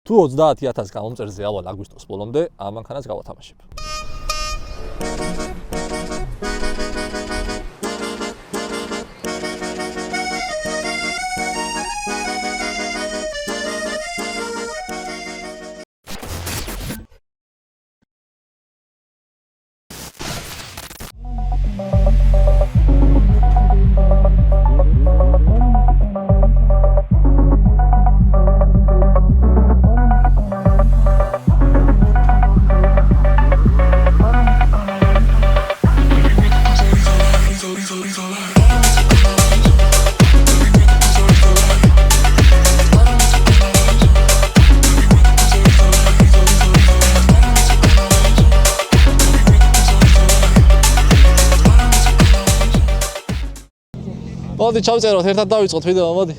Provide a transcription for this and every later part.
თუ 30,000 გამომწერზე ავალ აგვისტოს ბოლომდე ამ მანქანას გავათამაშებ. მოდი ჩავწეროთ, ერთად დავიწყოთ ვიდეო, მოდი.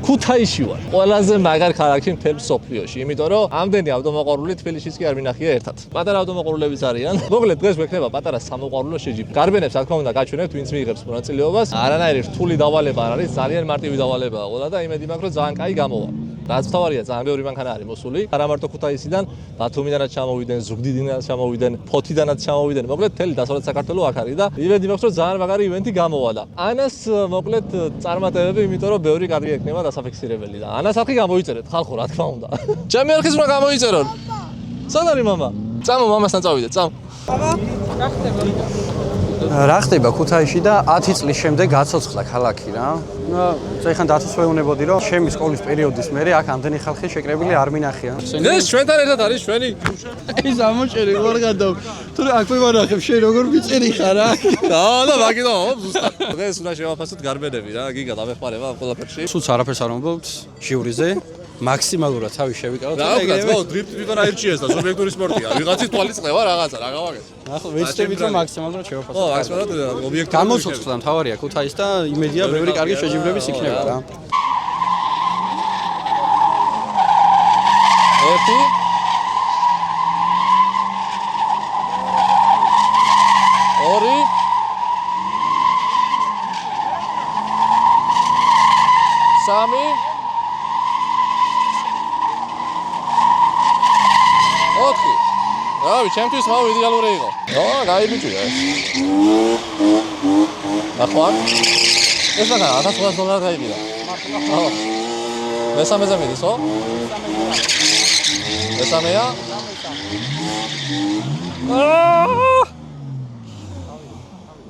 ქუთაისში ვარ. ყველაზე მაგარ ქალაქი მთელ მსოფლიოში, იმიტომ რომ ამდენი ავტომოყვარული თბილისშიც კი არ მინახია ერთად. პატარა ავტომოყვარულებიც არიან. მოკლედ დღეს გვექნება პატარა სამოყვარულო შეჯიბი. გარბენებს რა თქმა უნდა გაჩვენებთ, ვინც მიიღებს მონაწილეობას. არანაირი რთული დავალება არ არის, ძალიან მარტივი დავალებაა ყველა და იმედი მაქვს, რომ ძალიან კაი გამოვა. რაც თავარია, ძალიან ბევრი მანქანა არის მოსული. არა მარტო ქუთაისიდან, ბათუმიდანაც ჩამოვიდნენ, ზუგდიდიდანაც ჩამოვიდნენ, ფოთიდანაც ჩამოვიდნენ. მოკლედ მთელი დასავლეთ საქართველო აქ არის და იმედი მაქვს, რომ ძალიან მაგარი ივენთი გამოვა და ანას მოკლედ წარმატებები, იმიტომ რომ ბევრი კარგი ექნება დასაფიქსირებელი და ანას არხი გამოიწერეთ ხალხო, რა თქმა უნდა. ჩემი არხის უნდა გამოიწერონ. სად არის მამა? წამო მამასთან წავიდეთ, წამო. აბა, რა ხდება? რა ხდება ქუთაისში და 10 წლის შემდეგ გაცოცხლა ქალაქი რა. წაიხან დაწესვეუნებოდი რომ ჩემი სკოლის პერიოდის მერე აქ ამდენი ხალხი შეკრებილი არ მინახია. ეს ჩვენთან ერთად არის ჩვენი. ის ამოჭერი ვარ გადავ. თუ აქ ვიმარახებ შენ როგორ მიწერი ხარ აქ? და მაგითო ზუსტად. დღეს უნდა შევაფასოთ გარბენები რა, გიგა დამეხმარება ამ ყველაფერში. სულც არაფერს არ მომბობთ ჟიურიზე. მაქსიმალურად თავი შევიკავოთ და ეგრე ხო დრიფტი თვითონ აირჩიეს და სუბიექტური სპორტია. ვიღაცის თვალის ყევა რაღაცა რა გავაკეთე. ახლა ვეცდებით რომ მაქსიმალურად შევაფასოთ. ხო, მაქსიმალურად ობიექტური. გამოცოცხლა მთავარია ქუთაის და იმედია ბევრი კარგი შეჯიბრებიც იქნება რა. ერთი ორი სამი ოთხი. რავი, ჩემთვის მაო იდეალური იყო. გაიბიჭია ეს. ნახვა. ეს რა $1500 გაიგია. ხო. მესამეზე მიდის, ხო? მესამეა?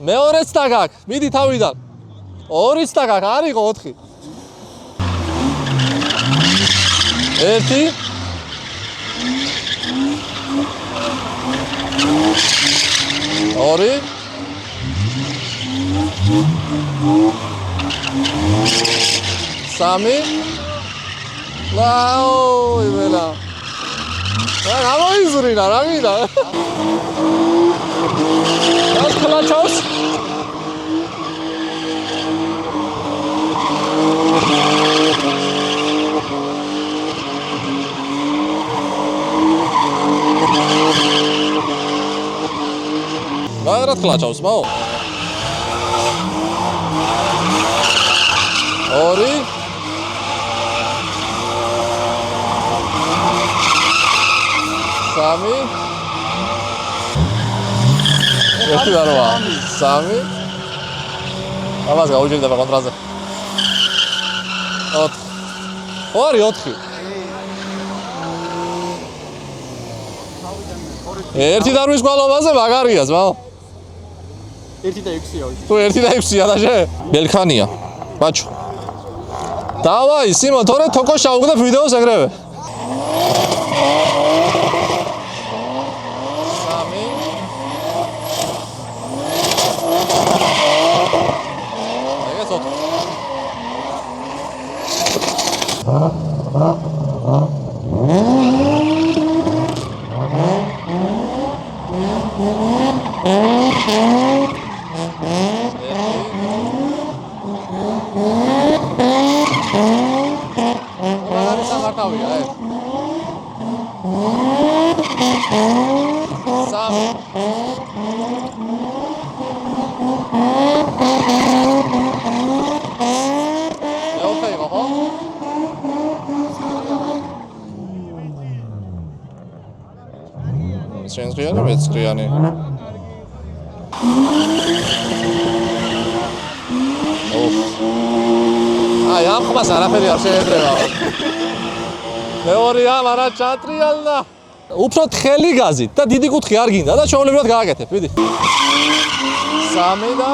მეორეც დაგაკ, მიდი თავიდან. ორიც დაგაკ, არ იყო 4. ერთი ორი სამი ლაო იმელა რა გამოიზრინა რა გინდა ეს კლაჩოს Magrat klaczaus, mało. Ori. Sami. Jaki darła? Sami. A was ga udzieli da kontraze. Ori otki. ერთი დარვის გვალობაზე მაგარიას, მაო. 1 და 6-ია. თუ 1 და 6-ია და ბელქანია. ბაჩო. დავაი, სიმონ, თორე თოკო შავგდებ ვიდეოს ეგრევე. სამი. ეგეც ოთხი. შენ ღრიანი, მეც ღრიანი. აი, ამ ხმას არაფერი არ შეეძრება. მეორე ამ არა ჩატრიალდა. უფრო თხელი გაზით და დიდი კუთხე არ გინდა და ჩვეულებრივად გააკეთებ, ვიდი. 3 და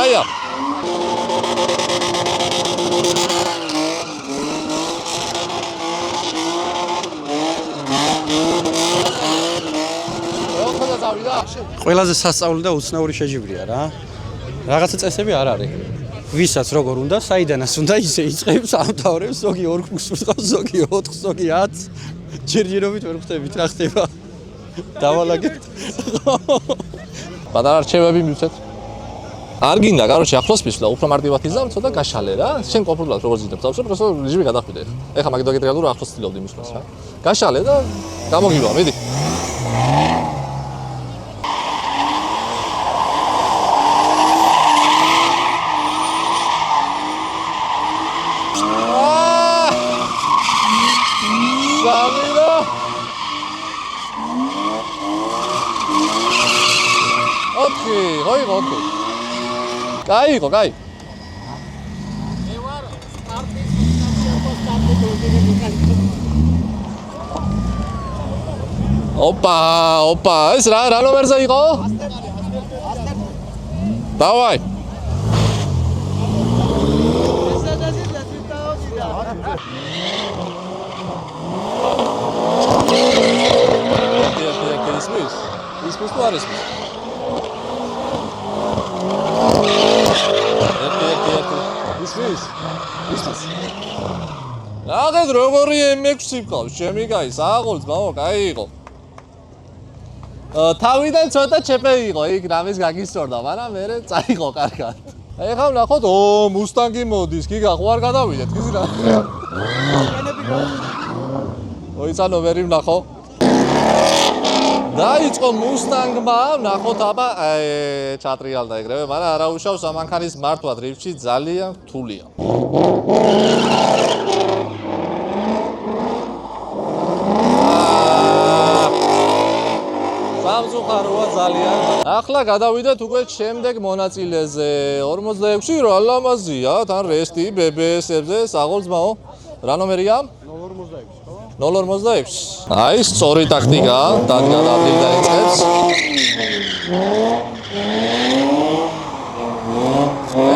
აია. ყველაზე სასწაული და უცნაური შეჯიბრია რა. რაღაცა წესები არ არის. ვისაც როგორ უნდა, საიდანაც უნდა ისე იწყებს ამთავრებს, ზოგი 2 კურსს ყავს, ზოგი 4, ზოგი 10. ჯერჯერობით ვერ ხვდებით რა ხდება. დავალაგეთ. პატარა რჩევები მივცეთ. არ გინდა, კაროჩე ახლოს მისვლა, უფრო მარტივად იზამთო და გაშალე რა. შენ კონტროლად როგორ ძინებ თავს, просто რეჟიმი გადახვიდე. ეხლა მაგდაგეთ რა ახლოს ცდილობდი მისვლას რა. გაშალე და გამოგივა, მიდი. Caigo, cai. Opa, ეს რა ნომერზე იყო? Давай. Ისმის თუ არ ისმის? ისმის. რაღაც როგორი M6 მყავს, ჩემი კაი, სააღოლს, მამა, კაი იყო. თავიდან ცოტა ჩეპე იყო, იქ რამის გაგისწორდა, მაგრამ მერე წაიღო კარგად. ეხლა ვნახოთ, მუსტანგი მოდის, გიგა, ხო არ გადავიდეთ, გიზი რა. ოიცა ნომერი ვნახო. დაიწყო მუსტანგმა, ვნახოთ აბა, ჩატრიალდა ეგრევე, მაგრამ არა უშავს ამანქანის მართვა დრიფტში ძალიან რთულია. სამწუხაროა ძალიან. ახლა გადავიდეთ უკვე შემდეგ მონაწილეზე. 46 რა ლამაზია, თან რესტი, BBS-ებზე, საღოლძმაო. რა ნომერია? 046. აი, სწორი ტაქტიკა, დადგა ადგილ დაიწყებს.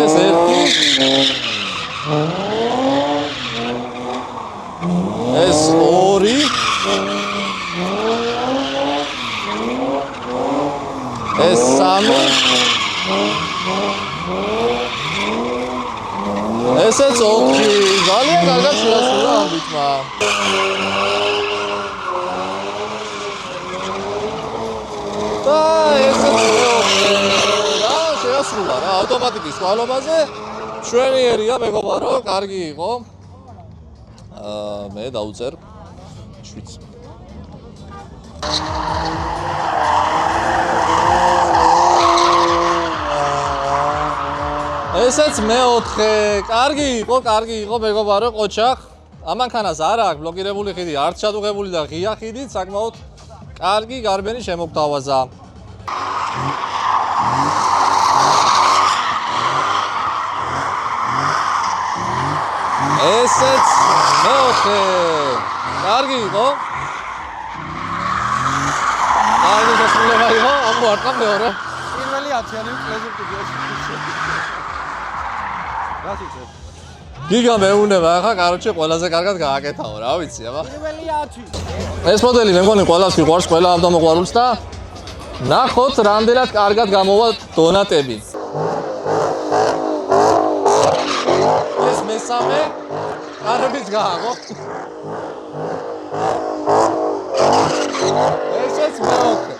ეს ერთი. ეს ორი. ეს სამი. ესეც 4. ძალიან კარგად შეასრულა ამ რიტმმა. და ესეც 4. რა შეასრულა რა ავტომატიკის ხვალობაზე. მშვენიერია მეგობარო, კარგი იყო. მე დავწერ 7. ესეც მე-4. კარგი იყო მეგობარო, ყოჩახ. ამანქანას არ აქვს ბლოკირებული ხიდი, არც ჩადუღებული და ღია ხიდით, საკმაოდ კარგი გარბენი შემოგთავაზა. ესეც მე-4. კარგი იყო. აი დასრულება იყო, ამ ვარტყა მეორე. პირველი 10-იანი კლასი ტიპია. გიგა მეუნება, ახლა კაროჩე ყველაზე კარგად გააკეთაო, რა ვიცი, აბა. პირველი 10. ეს მოდელი მე მგონი ყველას მიყვარს, ყველა ავტომოყვარულს და ნახოთ, რამდენად კარგად გამოვა დონატები. ეს მესამე კარებით გააღო. ესეც მე-4.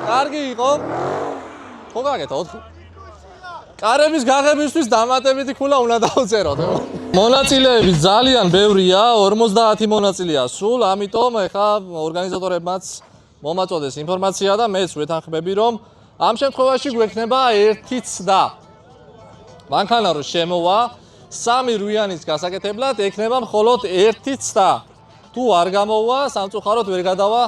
კარგი იყო. ხო გააკეთა 4. კარების გაღებისთვის დამატებითი ქულა უნდა დავწეროთ. მონაწილეები ძალიან ბევრია, 50 მონაწილეა სულ, ამიტომ ეხა ორგანიზატორებმაც მომაწოდეს ინფორმაცია და მეც ვეთანხმები, რომ ამ შემთხვევაში გვექნება ერთი ცდა. მანქანა რო შემოვა, 3 რვიანის გასაკეთებლად ექნება მხოლოდ 1 ცდა. თუ არ გამოვა, სამწუხაროდ ვერ გადავა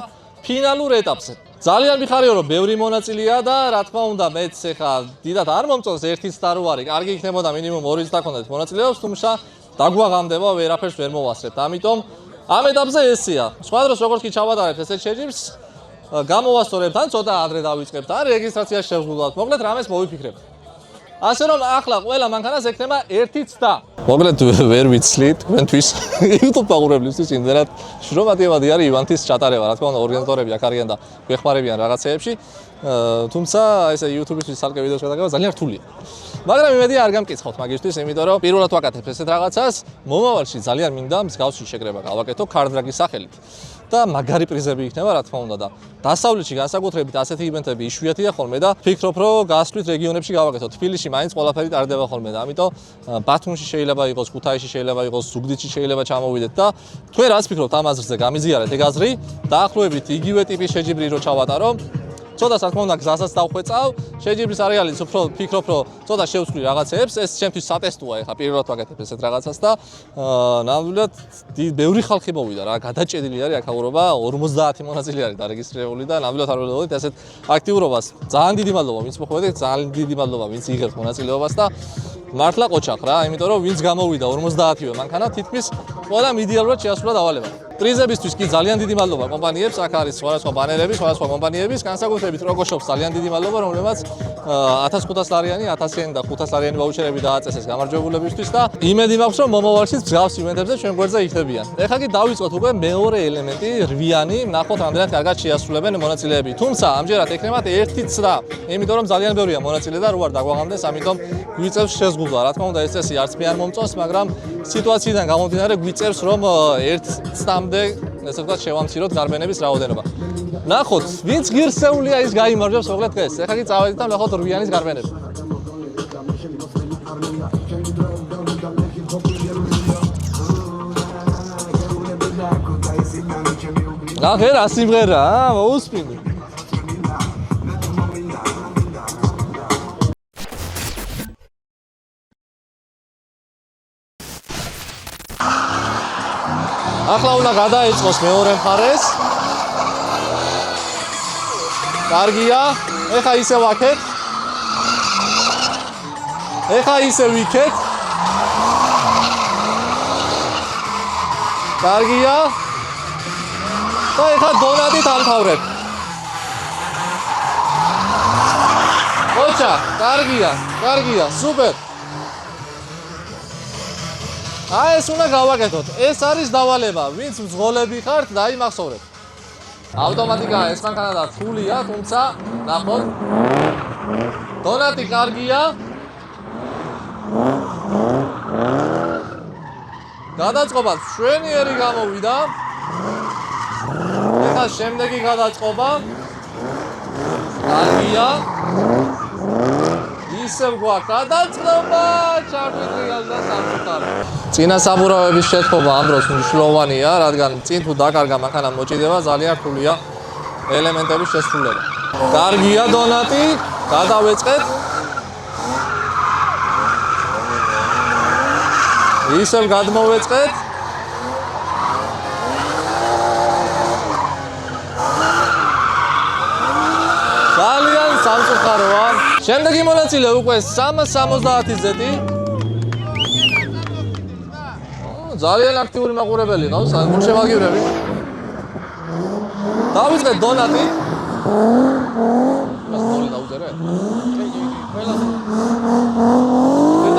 ფინალურ ეტაპზე. ძალიან მიხარია რომ ბევრი მონაწილეა და რა თქმა უნდა მეც ეხა დიდად არ მომწონს 1 ცდა რო არის. კარგი იქნებოდა მინიმუმ 2 ცდა ქონდეთ მონაწილეობს, თუმცა დაგვაღამდება ვერაფერს ვერ მოვასწრებთ. ამიტომ ამ ეტაპზე ესეა. სხვა დროს როგორც კი ჩავატარებთ ესეთ შეჯიბს, გამოვასწორებთ ან ცოტა ადრე დავიწყებთ ან რეგისტრაციაში შევსრულავთ. მოკლედ რამეს მოვიფიქრებთ. ასე რომ ახლა ყველა მანქანას ექნება 1 ცდა. მოკლედ ვერ ვიცლით თქვენთვის YouTube მაყურებლისთვის იმდენად შრომატევადი არის ივანთის ჩატარება. რა თქმა უნდა ორგანიზატორები აქ არიან და გვეხმარებიან რაღაცეებში. თუმცა ესე YouTube-ისთვის ცალკე ვიდეოს გადაგება ძალიან რთულია. მაგრამ იმედი არ გამკითხავთ მაგისთვის, იმიტომ რომ პირველად ვაკეთებ ესეთ რაღაცას, მომავალში ძალიან მინდა მსგავსი შეკრება გავაკეთო ქარდრაგის სახელით. და მაგარი პრიზები იქნება, რა თქმა უნდა და დასავლეთში განსაკუთრებით ასეთი ივენთები იშვიათია ხოლმე და ვფიქრობ, რომ გასვლით რეგიონებში გავაკეთოთ. თბილისში მაინც ყველაფერი ტარდება ხოლმე და ამიტომ ბათუმში შეიძლება იყოს, ქუთაისში შეიძლება იყოს, ზუგდიდში შეიძლება ჩამოვიდეთ და თქვენ რას ფიქრობთ ამ აზრზე? გამიზიარეთ ეგ აზრი, დაახლოებით იგივე ტიპის შეჯიბრი რო ჩავატარო. ცოტა თქმა უნდა გზასაც დავხვეწავ, შეჯიბრის არეალის უფრო ფიქრობ, რომ ცოტა შევსვლი რაღაცეებს, ეს ჩემთვის სატესტოა ეხა პირველად ვაკეთებ ესეთ რაღაცას და ნამდვილად ბევრი ხალხი მოვიდა რა, გადაჭედილი არის აქაურობა, 50 მონაწილე არის დარეგისტრირებული და ნამდვილად არ ველოდებით ესეთ აქტიურობას. ძალიან დიდი მადლობა, ვინც მოხვედით, ძალიან დიდი მადლობა, ვინც იღებთ მონაწილეობას და მართლა ყოჩახ რა, იმიტომ რომ ვინც გამოვიდა 50-ვე მანქანა თითქმის ყველამ იდეალურად შეასრულა დავალება. პრიზებისთვის კი ძალიან დიდი მადლობა კომპანიებს, აქ არის სხვადასხვა ბანერები, სხვადასხვა კომპანიების, განსაკუთრებით Rogoshop-ს ძალიან დიდი მადლობა, რომლებმაც 1500 ლარიანი, 1000-იანი და 500 ლარიანი ვაუჩერები დააწესეს გამარჯვებულებისთვის და იმედი მაქვს, რომ მომავალშიც მსგავს ივენთებზე ჩვენ გვერდზე იქნებიან. ეხლა კი დავიწყოთ უკვე მეორე ელემენტი, რვიანი, ნახოთ რამდენად კარგად შეასრულებენ მონაწილეები. თუმცა ამჯერად ექნებათ 1 ცდა, იმიტომ რომ ძალიან ბევრია მონაწილე და რო არ დაგვაღამდეს, ამიტომ გვიწევს შეზღუდვა. რა თქმა უნდა ეს წესი არც მე არ მომწონს, მაგრამ სიტუაციიდან გამომდინარე გვიწევს რომ 1 ცდამდე ესე ვთქვათ შევამციროთ გარბენების რაოდენობა. ნახოთ, ვინც ღირსეულია ის გაიმარჯვებს მოკლედ დღეს. ეხლა კი წავედით და ნახოთ რვიანის გარბენები. ნახე რა სიმღერა, მოუსმინე. ახლა უნდა გადაეწყოს მეორე მხარეს. კარგია, ეხა ისე ვაკეთ. ეხა ისე ვიქეთ. კარგია. და ეხა დონატით ამთავრებ. ოჩა, კარგია, სუპერ. აი ეს უნდა გავაკეთოთ. ეს არის დავალება. ვინც მძღოლები ხართ, დაიმახსოვრეთ. ავტომატიკაა ეს მანქანა და რთულია, თუმცა ნახოთ. დონატი კარგია. გადაწყობა მშვენიერი გამოვიდა. ეხლა შემდეგი გადაწყობა. კარგია. ისევ გვაქვს გადაწყობა, ჩაგვიდგინდა და სამწუხაროდ. წინა საბურავების შეთქობა ამ დროს მნიშვნელოვანია, რადგან წინ თუ დაკარგა მანქანა მოჭიდება, ძალიან რთულია ელემენტების შესრულება. კარგია დონატი, გადავეწყეთ. ისევ გადმოვეწყეთ. ძალიან სამწუხაროა. შემდეგი მონაწილე უკვე 370 ზეთი. ძალიან აქტიური მაყურებელი ყავს, გულშემატკივრები. დავიწყეთ დონატი. მას მოლი დაუძერე. ყველაზე.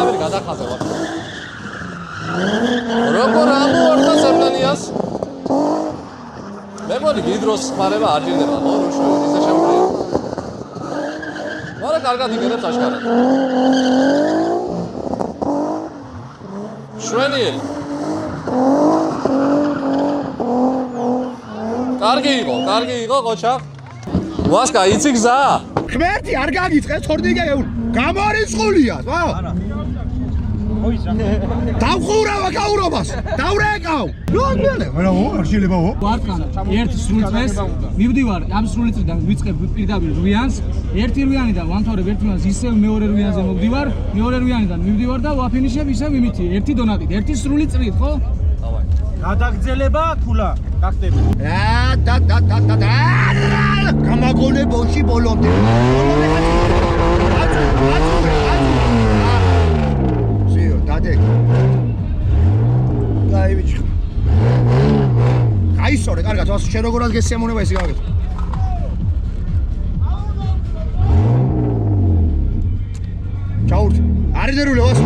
მე გადახაზე ვარ. როგორ ამოვარდა სეპლენიას? მე მგონი გიდროს ხმარება არ ჭირდება, ხო? ისე შეუძლია. მაგრამ კარგად იგებს აშკარად. შვენიერი. კარგი იყო, ყოჩა. ვასკა, იცი გზა? ღმერთი არ გაგიწყეს, თორნიკე გამორიცხულია, ხო? არა. დავხურავა გაურობას დავრეკავ ნორმალია მაგრამ არ შეიძლება ვარკან ერთ სრულ წეს მივდივარ ამ სრული წრიდან ვიწყებ პირდაპირ რვიანს ერთი რვიანიდან ვამთავრებ ერთ რვიანს ისევ მეორე რვიანზე მოვდივარ მეორე რვიანიდან მივდივარ და ვაფინიშებ ისევ იმითი ერთი დონატით ერთი სრული წრით ხო გადაგძელება თულა გახდები და გამაგონებოში ბოლომდე სიო დადე გაივიჩ გაისორე კარგად ვას შენ როგორ ადგეს სიამონება ესე გავაკეთე ჩაურთ არის დერული ვას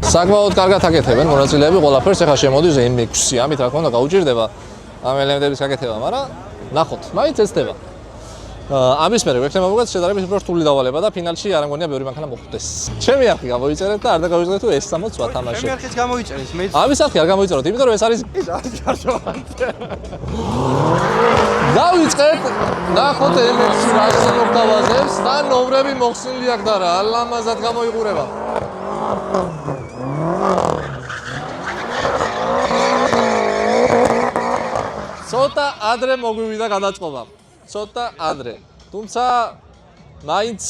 საკმაოდ კარგად აკეთებენ მონაწილეები ყველაფერს ახლა შემოდის M6 ამით რა თქმა უნდა გაუჭირდება ამ ელემენტების გაკეთება მაგრამ ნახოთ მაინც ეცდება ამის მერე ვექნება მოგეთ შედარებით უფრო რთული დავალება და ფინალში არ ამგონია ბევრი მანქანა მოხვდეს ჩემი არხი გამოიწერეთ და არ დაგავიწყდეთ თუ ეს 60 ვათამაშე ჩემი არხიც გამოიწერეს მე ამის არხი არ გამოიწეროთ იმიტომ რომ ეს არის დავიწყეთ ნახოთ M6 რას მოგთავაზებს და ნომრები მოხსნილი აქვს და რა ლამაზად გამოიყურება ცოტა ადრე მოგვივიდა გადაწყობა ცოტა ადრე თუმცა მაინც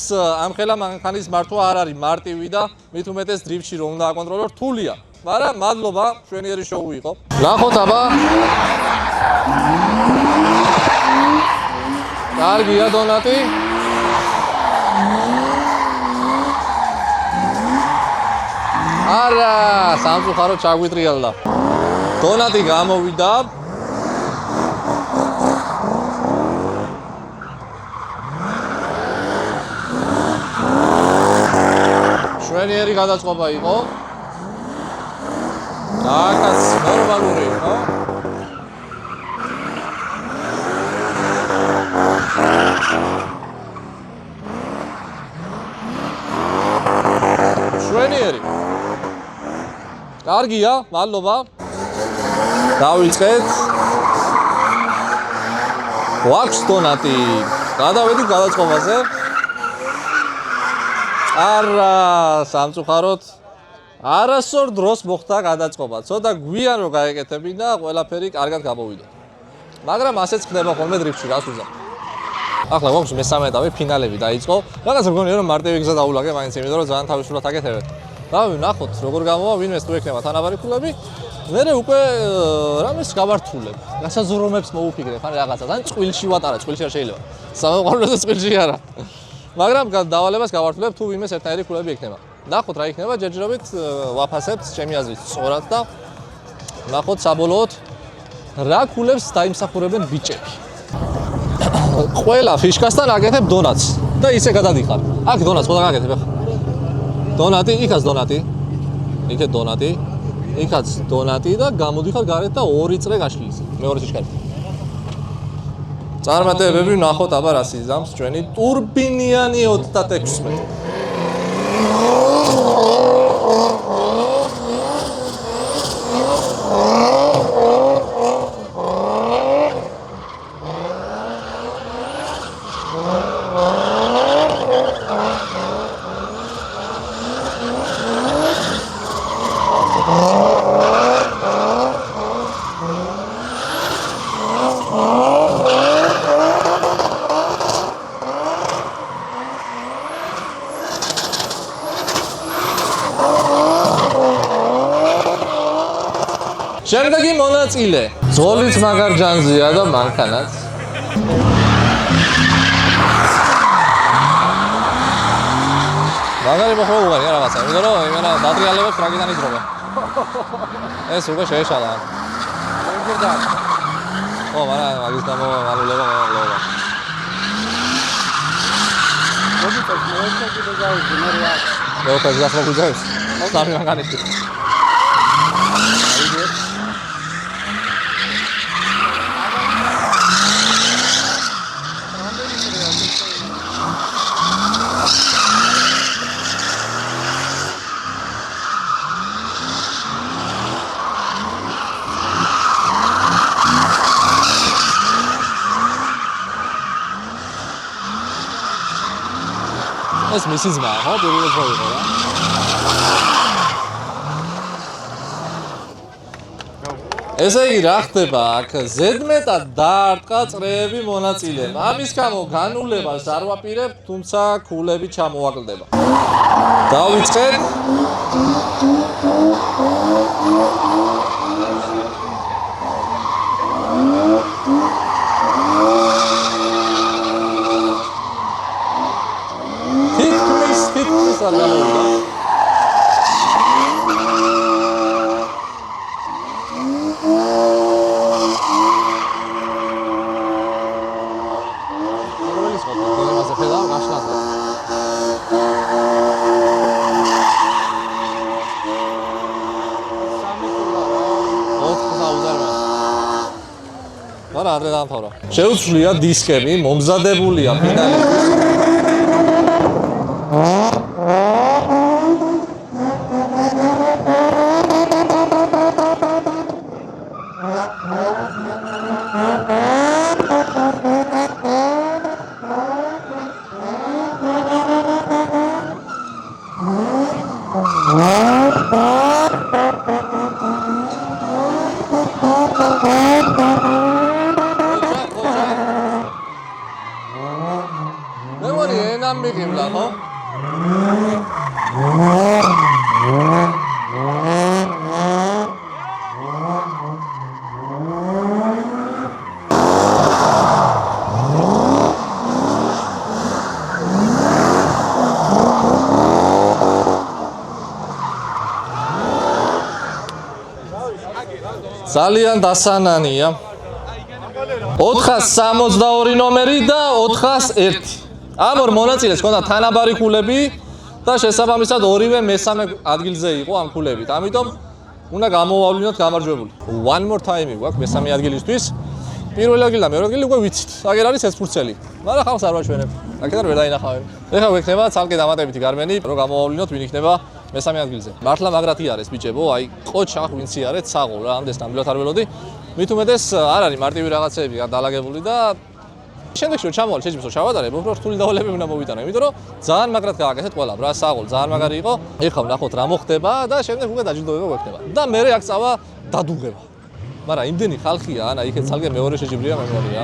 ამ ხელა მანქანის მართვა არ არის მარტივი და მით უმეტეს დრიფტში რომ უნდა აკონტროლო რთულია მაგრამ მადლობა მშვენიერი შოუ იყო ნახოთ აბა კარგია დონატი არა სამწუხაროდ ჩაგვიტრიალდა დონატი გამოვიდა შვენიერი გადაწყობა იყო აკაც ნორმალური იყო შვენიერი კარგია მადლობა დავიწყეთ გვაქვს დონატი გადავედით გადაწყობაზე არა სამწუხაროდ არასორ დროს მოხდა გადაწყობა ცოტა გვიან რომ გაეკეთებინა ყველაფერი კარგად გამოვიდა მაგრამ ასეც ხდება ხოლმე დრიფტში რას უზარ ახლა გვაქვს მესამე ეტაპი ფინალები დაიწყო რაღაცა მგონია რომ მარტივი გზა დაულაგე მაინც იმიტომ რომ ძალიან თავისუფლად აკეთებენ და ვნახოთ როგორ გამოვა ვინმეს თუ ექნება თანაბარი ფულები მერე უკვე რამეს გავართულებ გასაზრომებს მოუფიქრებ ან რაღაცას ან წვილში ვატარა წვილში არ შეიძლება სამოყვარულოზე წვილში არა მაგრამ დავალებას გავართულებ თუ ვინმეს ერთნაირი ფულები ექნება ნახოთ რა იქნება ჯერჯერობით ვაფასებთ ჩემი აზრით სწორად და ნახოთ საბოლოოდ რა ფულებს დაიმსახურებენ ბიჭები ყველა ფიშკასთან აკეთებ დონატს და ისე გადადიხარ აქ დონატს ხო დაგაკეთებ ახლა დონატი იქაც დონატი იქეთ დონატი იქაც დონატი და გამოდიხარ გარეთ და ორი წრე გაშლის მეორე სიჩქარე წარმატებები ნახოთ აბა რას იზამს ჩვენი ტურბინიანი 36 შემდეგი მონაწილე ზოლიც მაგარ ჯანზია და მანქანაც მაგარი მოხდა უღარი რაღაცა იმიტომ რომ იმენა დატრიალებებს რაგიდან იზრობა ეს უკვე შეეშალა მოგერდა ო მაგრამ მაგის გამო მალულება მეოთხე გახლა გუძებს. სამი მაგალითი. ეს მისი ძმა, ხო? პირველად მოიღო რა. ესე იგი რა ხდება აქ? ზედმეტად დაარტყა წრეები მონაწილეებმა. ამის გამო განულებას არ ვაპირებ, თუმცა ქულები ჩამოაკლდება. დავიწყეთ. თითქმის არ გამოვიდა. რომელიც მოგვიყვება ხედავ გაშლადა. არა, ადრე დამთავრა. შეუცვლია დისკები, მომზადებულია ფინალისთვის. მე ვარ ენამ მიყივლა, ხო? ძალიან დასანანია. 462 ნომერი და 401. ამ ორ მონაწილეს ჰქონდა თანაბარი ქულები და შესაბამისად ორივე მესამე ადგილზე იყო ამ ქულებით. ამიტომ უნდა გამოვავლინოთ გამარჯვებული. One more time გვაქვს მესამე ადგილისთვის. პირველი ადგილი და მეორე ადგილი უკვე ვიცით. აგერ არის ეს ფურცელი. მაგრამ ხალხს არ ვაჩვენებ. აქედან ვერ დაინახავენ. ეხლა გვექნება ცალკე დამატებითი გარმენი, რომ გამოვავლინოთ ვინ იქნება მესამე ადგილზე. მართლა მაგრად იარეს ბიჭებო, აი ყოჩა ვინც იარეთ საღოლ რა, ამდენს ნამდვილად არ ველოდი. მით უმეტეს არ არის მარტივი რაღაცეები გადალაგებული და შემდეგში რომ ჩამოვალ შეიძლება რომ ჩავატარებ, უფრო რთული დავალებები უნდა მოვიტანო, იმიტომ რომ ძალიან მაგრად გააკეთეთ ყველა, რა საღოლ ძალიან მაგარი იყო. ეხლა ვნახოთ რა მოხდება და შემდეგ უკვე დაჯილდოება გვექნება. და მე აქ წავა დადუღება. მაგრამ იმდენი ხალხია, ანა იქეთ ცალკე მეორე შეჯიბრია მე მგონია.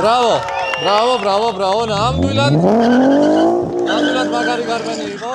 Bravo, bravo, bravo, bravo. ნამდვილად მაგარი გარმენი იყო.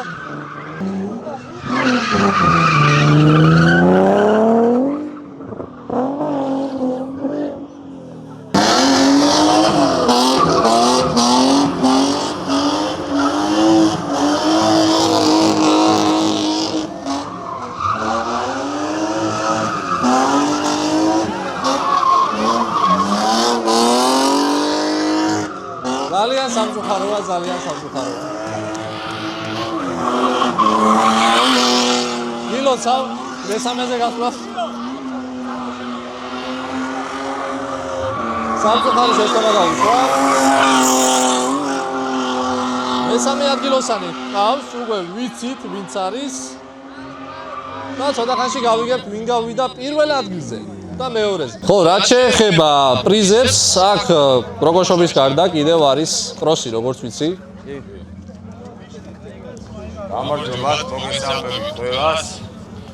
ძალიან სამწუხაროა, ძალიან სამწუხაროა. ილოცავ მესამეზე გასვლა. სამწუხარო შეცდომა გაუშვა. მესამე ადგილოსანი ყავს, უკვე ვიცით ვინც არის. და ცოტა ხანში გავიგებთ ვინ გავიდა პირველ ადგილზე. და მეორეზე. ხო, რაც შეეხება პრიზებს, აქ პროგოშობის გარდა კიდევ არის კროსი, როგორც ვიცი. გამარჯობა, მოგესალმებით ყველას.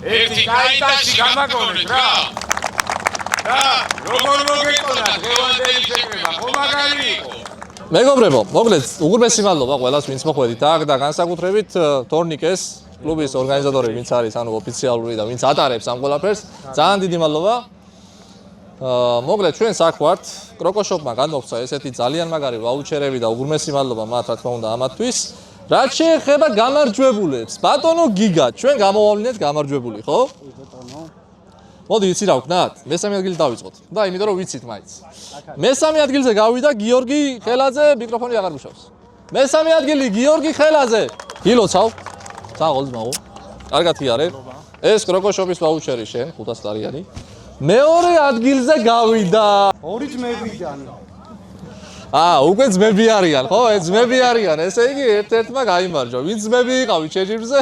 ერთი კაიტაში გამაგონეთ რა. და როგორ მოგეწონა დღევანდელი შეკრება, ხო მაგარი იყო? მეგობრებო, მოკლედ უღრმესი მადლობა ყველას, ვინც მოხვედით აქ და განსაკუთრებით თორნიკეს კლუბის ორგანიზატორები, ვინც არის ანუ ოფიციალური და ვინც ატარებს ამ ყველაფერს, ძალიან დიდი მადლობა. მოკლედ ჩვენ აქ ვართ, კროკოშოპმა განმოგვცა ესეთი ძალიან მაგარი ვაუჩერები და უღრმესი მადლობა მათ რა თქმა უნდა ამათთვის. რაც შეეხება გამარჯვებულებს, ბატონო გიგა, ჩვენ გამოვავლინეთ გამარჯვებული, ხო? მოდი იცი რა ვქნათ? მესამე ადგილი დავიწყოთ. და იმიტომ რომ ვიცით მაინც. მესამე ადგილზე გავიდა გიორგი ხელაძე, მიკროფონი აღარ მუშაობს. მესამე ადგილი გიორგი ხელაძე. გილოცავ. წაღოლს მაგო. კარგად იარე. ეს კროკოშოპის ვაუჩერი შენ 500 ლარიანი. მეორე ადგილზე გავიდა. ორი ძმებიდან. უკვე ძმები არიან, ხო? ძმები არიან. ესე იგი ერთ-ერთმა გაიმარჯვა. ვინ ძმები იყავით შეჯიბრზე?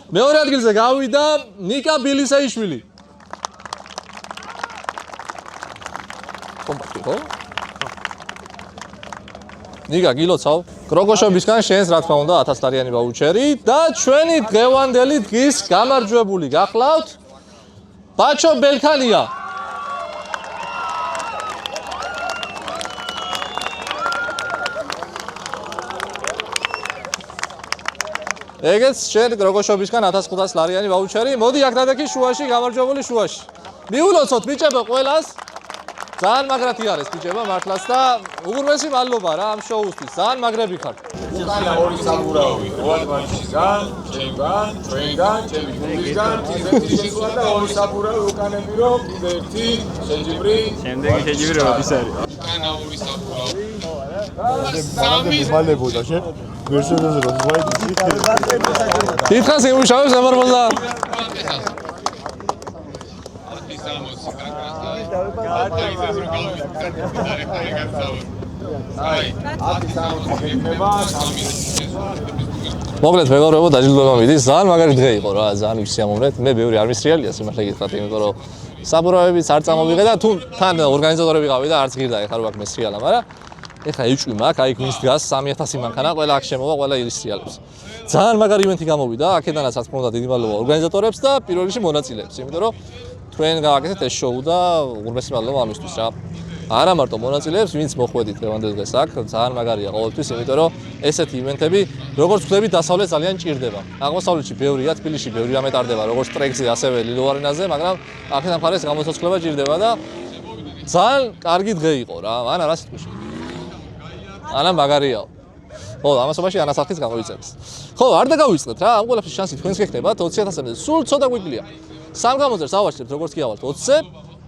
მეორე ადგილზე გავიდა ნიკა ბილისეიშვილი. ხო? ნიკა გილოცავ. კროკოშოპისგან შენს რა თქმა უნდა 1000 ლარიანი ვაუჩერი და ჩვენი დღევანდელი დღის გამარჯვებული გახლავთ ბაჩო ბელქანია. ეგეც შენ კროკოშოპისგან 1500 ლარიანი ვაუჩერი. მოდი აქ დადექი შუაში, გამარჯვებული შუაში. მიულოცოთ ბიჭებო ყველას. ძალიან მაგრათი არის ბიჭებო მართლაც და უღრმესი მადლობა რა ამ შოუსთვის. ძალიან მაგრები ხართ. უკანა ორი საბურავი, როად მაჩისგან, ჩემგან, ჩვენგან, ჩემი გუნდისგან, ერთი შეკლა და ორი საბურავი უკანები რომ კიდე ერთი შეჯიბრი. შემდეგი შეჯიბრი როდის არის? უკანა ორი საბურავი. მალებოდა შე ვერსიაზე რომ ვაიდი დიდხანს იმუშავებს ემორმოლა. მოკლედ მეგობრებო დაჯილდოება მიდის. ძალიან მაგარი დღე იყო რა, ძალიან ვისიამოვნეთ. მე ბევრი არ მისრიალია სიმართლე გითხრათ, იმიტომ რომ საბურავებიც არ წამოვიღე და თუ თან ორგანიზატორები ყავი და არც ღირდა ეხლა რო აქ მესრიალა, მაგრამ ეხლა ეჭვი მაქვს, აი ვინც დგას 3000 მანქანა, ყველა აქ შემოვა, ყველა ისრიალებს. ძალიან მაგარი ივენთი გამოვიდა, აქედანაც რა თქმა უნდა დიდი მადლობა ორგანიზატორებს და პირველ რიგში მონაწილეებს, იმიტომ რომ თქვენ გააკეთეთ ეს შოუ და უღრმესი მადლობა ამისთვის რა. არა მარტო მონაწილეებს, ვინც მოხვედით ლევანდელ დღეს აქ, ძალიან მაგარია ყოველთვის, იმიტომ რომ ესეთი ივენთები, როგორც ხვდები, დასავლეთ ძალიან ჭირდება. აღმოსავლეთში ბევრია, თბილისში ბევრი რამე ტარდება, როგორც ტრეკზე, ასევე ლილოვარენაზე, მაგრამ აქედან მხარეს გამოცოცხლება ჭირდება და ძალიან კარგი დღე იყო რა. ანა რა სიტყვაში? ანა მაგარია. ხო, ამასობაში ანასახის გამოიწერეს. ხო, არ დაგავიწყდეთ რა, ამ ყველაფრის შანსი თქვენს გექნებათ 20000-ზე. სულ ცოტა გვიკლია. სამ გამოწერს ავაჭრებთ, როგორც კი ავალთ 20-ზე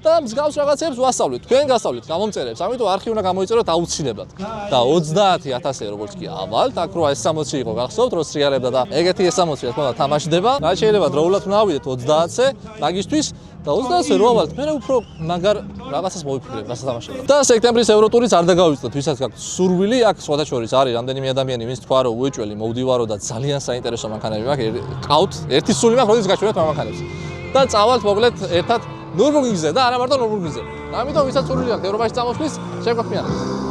და მსგავს რაღაცებს ვასწავლეთ. თქვენ გასწავლეთ გამომწერებს, ამიტომ არხი უნდა გამოიწეროთ აუცილებლად. და 30000-ზე როგორც კი ავალთ, აქ რო ეს 60 იყო გახსოვთ, რო სრიალებდა და ეგეთი ეს 60 რა თქმა უნდა თამაშდება. რა შეიძლება დროულად უნდა ავიდეთ 30-ზე მაგისთვის და 30-ზე რო ავალთ, მე უფრო მაგარ რაღაცას მოვიფიქრებ, რასაც თამაშობ. და სექტემბრის ევროტურიც არ დაგავიწყდეთ, ვისაც გაქვთ სურვილი, აქ სხვათა შორის არის რამდენიმე ადამიანი, ვინც თქვა რომ უეჭველი მოვდივარო და ძალიან საინტერესო მანქანები მაქვს, ყავთ, ერთი სული მაქვს, როდის გაჩვენებთ ამ მანქანებს. და წავალთ მოკლედ ერთად ნურბურგინგზე და არა მარტო ნურბურგინგზე. ამიტომ ვისაც სურვილი აქვს ევროპაში წამოსვლის, შეგვაქმიანებთ.